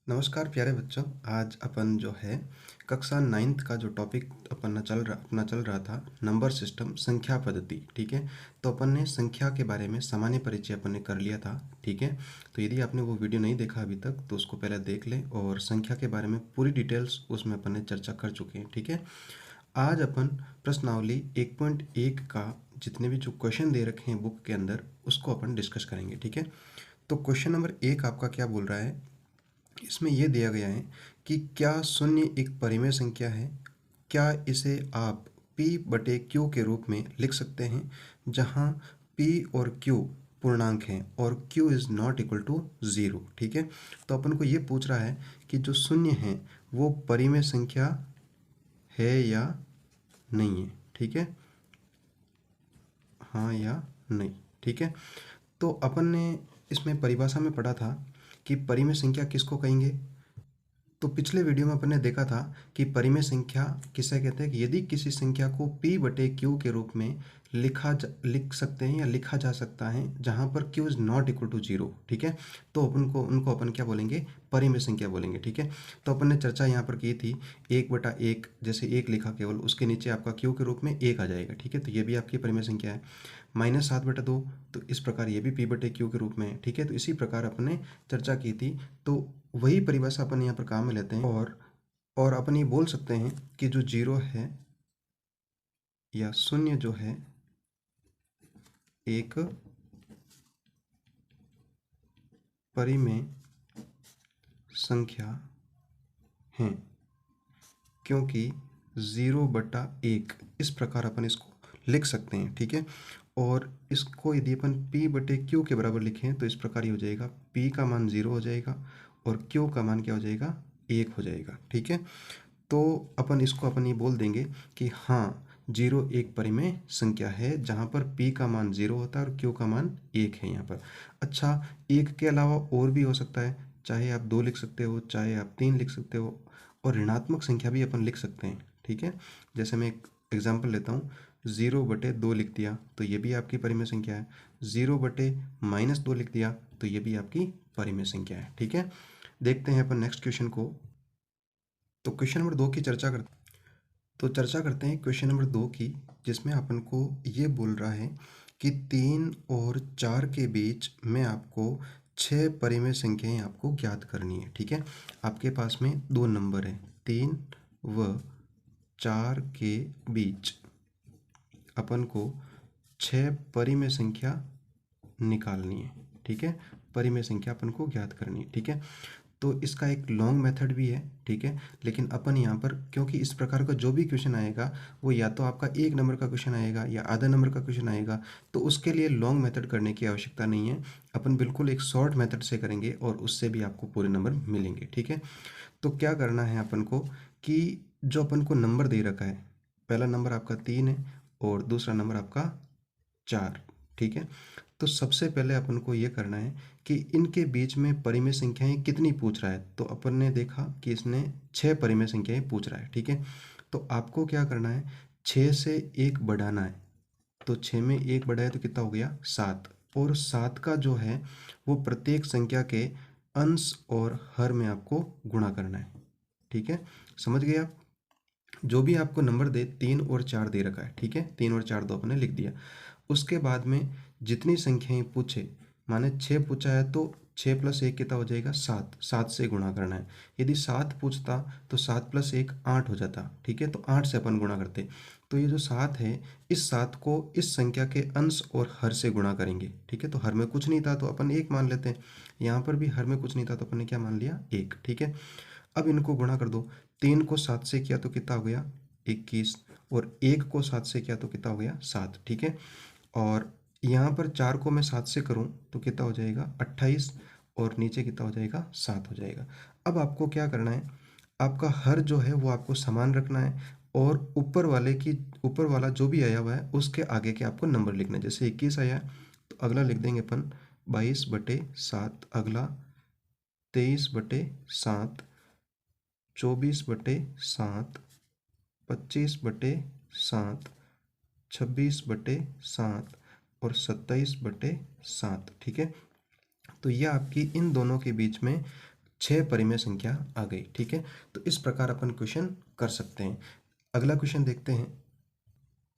नमस्कार प्यारे बच्चों। आज अपन जो है कक्षा 9th का जो टॉपिक अपना चल रहा था नंबर सिस्टम संख्या पद्धति। ठीक है, तो अपन ने संख्या के बारे में सामान्य परिचय अपन ने कर लिया था। ठीक है, तो यदि आपने वो वीडियो नहीं देखा अभी तक तो उसको पहले देख लें और संख्या के बारे में पूरी डिटेल्स उसमें अपन ने चर्चा कर चुके हैं। ठीक है, आज अपन प्रश्नावली 1.1 का जितने भी जो क्वेश्चन दे रखे हैं बुक के अंदर उसको अपन डिस्कस करेंगे। ठीक है, तो क्वेश्चन नंबर 1 आपका क्या बोल रहा है, इसमें यह दिया गया है कि क्या शून्य एक परिमेय संख्या है, क्या इसे आप p बटे q के रूप में लिख सकते हैं जहां p और q पूर्णांक हैं और q is not equal to 0। ठीक है, तो अपन को ये पूछ रहा है कि जो शून्य है वो परिमेय संख्या है या नहीं है। ठीक है, हाँ या नहीं। ठीक है, तो अपन ने इसमें परिभाषा में पढ़ा था कि परिमेय संख्या किसको कहेंगे। तो पिछले वीडियो में अपन ने देखा था कि परिमेय संख्या किसे कहते हैं कि यदि किसी संख्या को p बटे q के रूप में लिख सकते हैं या लिखा जा सकता है जहां पर q is not equal to 0। ठीक है, तो उनको अपन क्या बोलेंगे, परिमेय संख्या बोलेंगे। ठीक है, तो अपन ने चर्चा यहाँ पर की थी 1/1, जैसे 1 लिखा केवल उसके नीचे आपका q के रूप में 1 आ जाएगा। ठीक है, तो ये भी आपकी परिमेय संख्या है। -7/2, तो इस प्रकार ये भी p बटे q के रूप में है। ठीक है, तो इसी प्रकार अपन ने चर्चा की थी, तो वही परिभाषा अपन यहाँ पर काम में लेते हैं और अपन ये बोल सकते हैं कि जो 0 है या शून्य जो है एक परिमेय संख्या है, क्योंकि 0/1 इस प्रकार अपन इसको लिख सकते हैं। ठीक है, और इसको यदि अपन p बटे q के बराबर लिखें तो इस प्रकार ही हो जाएगा, p का मान 0 हो जाएगा और q का मान क्या हो जाएगा, 1 हो जाएगा। ठीक है, तो अपन ये बोल देंगे कि हाँ 0 एक परिमेय संख्या है जहाँ पर p का मान 0 होता है और q का मान 1 है यहाँ पर। अच्छा, 1 के अलावा और भी हो सकता है, चाहे आप 2 लिख सकते हो, चाहे आप 3 लिख सकते हो, और ऋणात्मक संख्या भी अपन लिख सकते हैं। ठीक है, जैसे मैं एक एग्जाम्पल लेता हूँ, 0/2 लिख दिया तो ये भी आपकी परिमेय संख्या है। 0/-2 लिख दिया तो ये भी आपकी परिमेय संख्या है। ठीक है, देखते हैं अपन नेक्स्ट क्वेश्चन को। तो क्वेश्चन नंबर 2 की चर्चा करते हैं क्वेश्चन नंबर 2 की, जिसमें अपन को ये बोल रहा है कि 3 और 4 के बीच में आपको 6 परिमेय संख्याएं आपको ज्ञात करनी है। ठीक है, आपके पास में 2 नंबर हैं, 3 व 4 के बीच अपन को 6 परिमेय संख्या निकालनी है। ठीक है, परिमेय संख्या अपन को ज्ञात करनी है। ठीक है, तो इसका एक लॉन्ग मेथड भी है। ठीक है, लेकिन अपन यहाँ पर क्योंकि इस प्रकार का जो भी क्वेश्चन आएगा वो या तो आपका 1 नंबर का क्वेश्चन आएगा या आधा नंबर का क्वेश्चन आएगा, तो उसके लिए लॉन्ग मेथड करने की आवश्यकता नहीं है। अपन बिल्कुल एक शॉर्ट मेथड से करेंगे और उससे भी आपको पूरे नंबर मिलेंगे। ठीक है, तो क्या करना है अपन को कि जो अपन को नंबर दे रखा है, पहला नंबर आपका 3 है और दूसरा नंबर आपका 4। ठीक है, तो सबसे पहले अपन को ये करना है कि इनके बीच में परिमेय संख्याएं कितनी पूछ रहा है। तो अपन ने देखा कि इसने 6 परिमेय संख्याएं पूछ रहा है। ठीक है, तो आपको क्या करना है, 6 से 1 बढ़ाना है। तो 6 में 1 बढ़ाए तो कितना हो गया, 7, और 7 का जो है वो प्रत्येक संख्या के अंश और हर में आपको गुणा करना है। ठीक है, समझ गए आप। जो भी आपको नंबर दे, 3 और 4 दे रखा है। ठीक है, 3 और 4 दो अपने लिख दिया। उसके बाद में जितनी संख्याएं पूछे, माने 6 पूछा है तो 6 + 1 कितना हो जाएगा, 7, 7 से गुणा करना है। यदि 7 पूछता तो 7 + 1 8 हो जाता। ठीक है, तो 8 से अपन गुणा करते। तो ये जो 7 है, इस 7 को इस संख्या के अंश और हर से गुणा करेंगे। ठीक है, तो हर में कुछ नहीं था तो अपन 1 मान लेते हैं। यहाँ पर भी हर में कुछ नहीं था तो अपन ने क्या मान लिया, 1। ठीक है, अब इनको गुणा कर दो। 3 को 7 से किया तो कितना हो गया, 21, और 1 को 7 से किया तो कितना हो गया, 7। ठीक है, और यहाँ पर 4 को मैं 7 से करूँ तो कितना हो जाएगा, 28, और नीचे कितना हो जाएगा, 7 हो जाएगा। अब आपको क्या करना है, आपका हर जो है वो आपको समान रखना है और ऊपर वाला जो भी आया हुआ है उसके आगे के आपको नंबर लिखना है। जैसे 21 आया है तो अगला लिख देंगे अपन 22/7, अगला 23/7, 24/7, 25/7, 26/7 और 27/7। ठीक है, तो यह आपकी इन दोनों के बीच में 6 परिमेय संख्या आ गई। ठीक है, तो इस प्रकार अपन क्वेश्चन कर सकते हैं। अगला क्वेश्चन देखते हैं।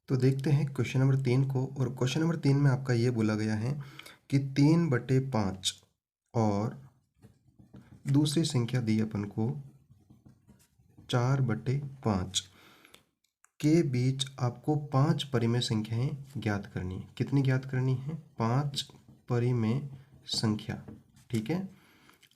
तो देखते हैं क्वेश्चन नंबर 3 को, और क्वेश्चन नंबर 3 में आपका ये बोला गया है कि 3/5 और दूसरी संख्या दी अपन को 4/5 के बीच आपको 5 परिमेय संख्याएं ज्ञात करनी है। कितनी ज्ञात करनी है? 5 परिमेय संख्या। ठीक है,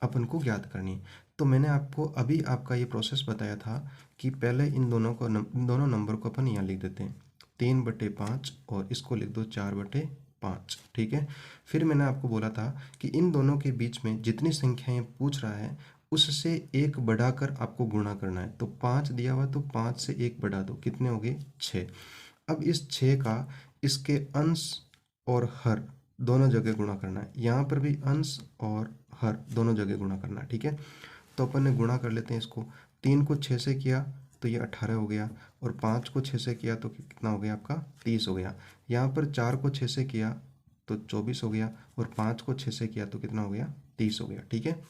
अपन को ज्ञात करनी है। तो मैंने आपको अभी आपका ये प्रोसेस बताया था कि पहले इन दोनों नंबर को अपन यहाँ लिख देते हैं 3/5 और इसको लिख दो 4/5। ठीक है, फिर मैंने आपको बोला था कि इन दोनों के बीच में जितनी संख्याएं पूछ रहा है उससे एक बढ़ाकर आपको गुणा करना है। तो 5 दिया हुआ तो 5 से एक बढ़ा दो, कितने हो गए? 6। अब इस 6 का इसके अंश और हर दोनों जगह गुणा करना है। यहाँ पर भी अंश और हर दोनों जगह गुणा करना है। ठीक है, तो अपन ने गुणा कर लेते हैं इसको। 3 को 6 से किया तो ये 18 हो गया, और 5 को 6 से किया तो कितना हो गया आपका? 30 हो गया। यहाँ पर 4 को 6 से किया तो 24 हो गया, और 5 को 6 से किया तो कितना हो गया? 30 हो गया। ठीक है,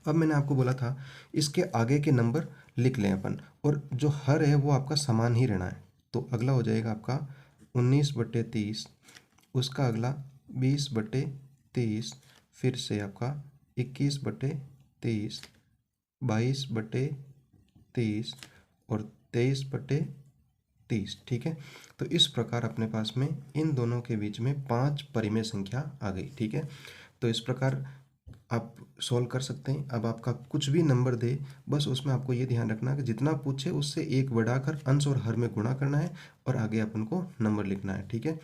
अब मैंने आपको बोला था इसके आगे के नंबर लिख लें अपन, और जो हर है वो आपका समान ही रहना है। तो अगला हो जाएगा आपका 19/30, उसका अगला 20/30, फिर से आपका 21/30, 22/30 और 23/30। ठीक है, तो इस प्रकार अपने पास में इन दोनों के बीच में 5 परिमेय संख्या आ गई। ठीक है, तो इस प्रकार आप सॉल्व कर सकते हैं। अब आपका कुछ भी नंबर दे, बस उसमें आपको ये ध्यान रखना है कि जितना पूछे उससे एक बढ़ाकर अंश और हर में गुणा करना है, और आगे अपन को नंबर लिखना है। ठीक है।